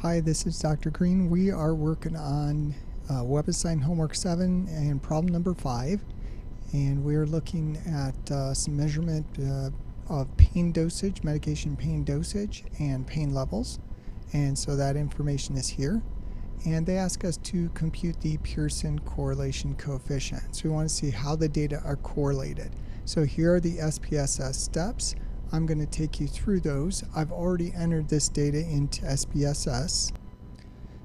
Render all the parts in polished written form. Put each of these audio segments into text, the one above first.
Hi, this is Dr. Green. We are working on Web Assigned Homework 7 and problem number 5, and we're looking at some measurement of pain dosage, medication pain dosage, and pain levels. And so that information is here. And they ask us to compute the Pearson correlation coefficient. So we want to see how the data are correlated. So here are the SPSS steps. I'm going to take you through those. I've already entered this data into SPSS.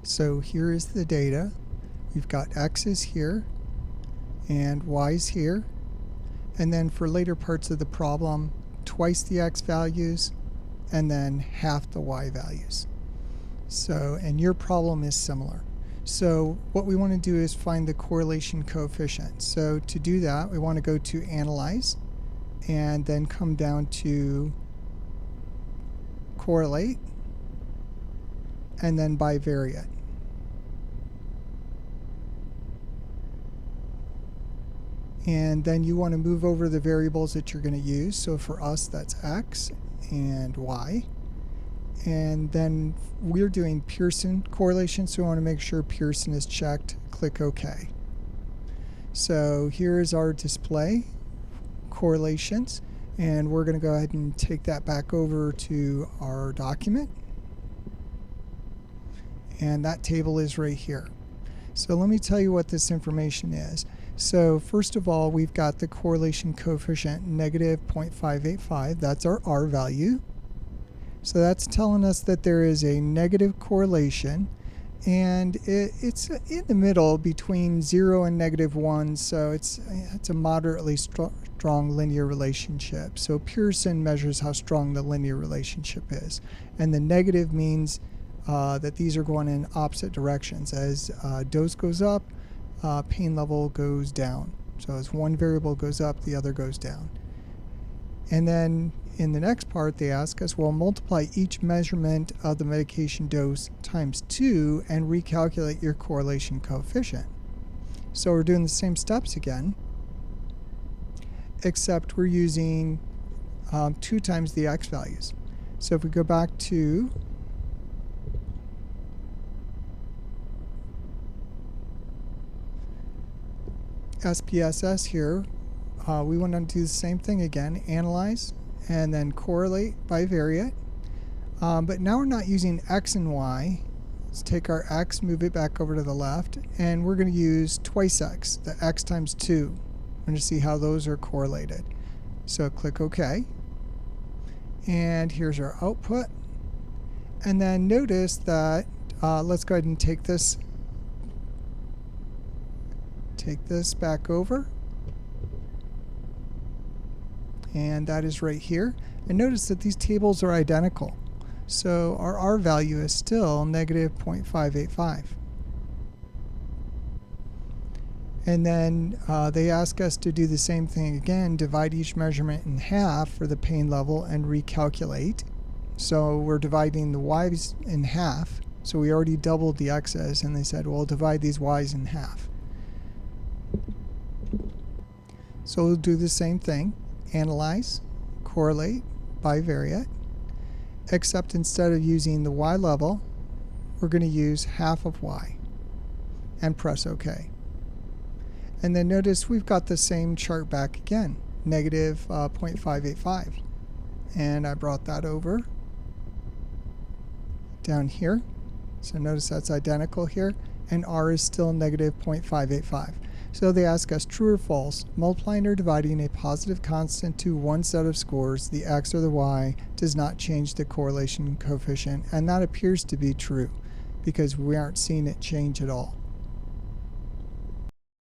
So here is the data. We've got X's here and Y's here. And then for later parts of the problem, twice the X values and then half the Y values. So, and your problem is similar. So what we want to do is find the correlation coefficient. So to do that, we want to go to Analyze and then come down to Correlate and then Bivariate. And then you want to move over the variables that you're going to use. So for us, that's X and Y. And then we're doing Pearson correlation, so we want to make sure Pearson is checked. Click OK. So here is our display correlations, and we're going to go ahead and take that back over to our document. And that table is right here. So let me tell you what this information is. So first of all, we've got the correlation coefficient negative 0.585. That's our R value. So that's telling us that there is a negative correlation, and it's in the middle between 0 and -1, so it's a moderately strong linear relationship. So Pearson measures how strong the linear relationship is, and the negative means that these are going in opposite directions. As dose goes up, pain level goes down. So as one variable goes up, the other goes down. And then in the next part, they ask us, well, multiply each measurement of the medication dose times 2 and recalculate your correlation coefficient. So we're doing the same steps again, except we're using 2 times the X values. So if we go back to SPSS here, we want to do the same thing again, analyze, and then correlate bivariate. But now we're not using X and Y. Let's take our X, move it back over to the left, and we're going to use twice X, the X times 2. We're going to see how those are correlated. So click OK. And here's our output. And then notice that, let's go ahead and take this back over. And that is right here. And notice that these tables are identical. So our R value is still negative 0.585. And then they ask us to do the same thing again, divide each measurement in half for the pain level and recalculate. So we're dividing the Y's in half. So we already doubled the X's, and they said, well, divide these Y's in half. So we'll do the same thing. Analyze, correlate, bivariate, except instead of using the Y level, we're going to use half of Y and press OK. And then notice we've got the same chart back again, negative 0.585. And I brought that over down here. So notice that's identical here, and R is still negative 0.585. So they ask us true or false, multiplying or dividing a positive constant to one set of scores, the X or the Y, does not change the correlation coefficient. And that appears to be true because we aren't seeing it change at all.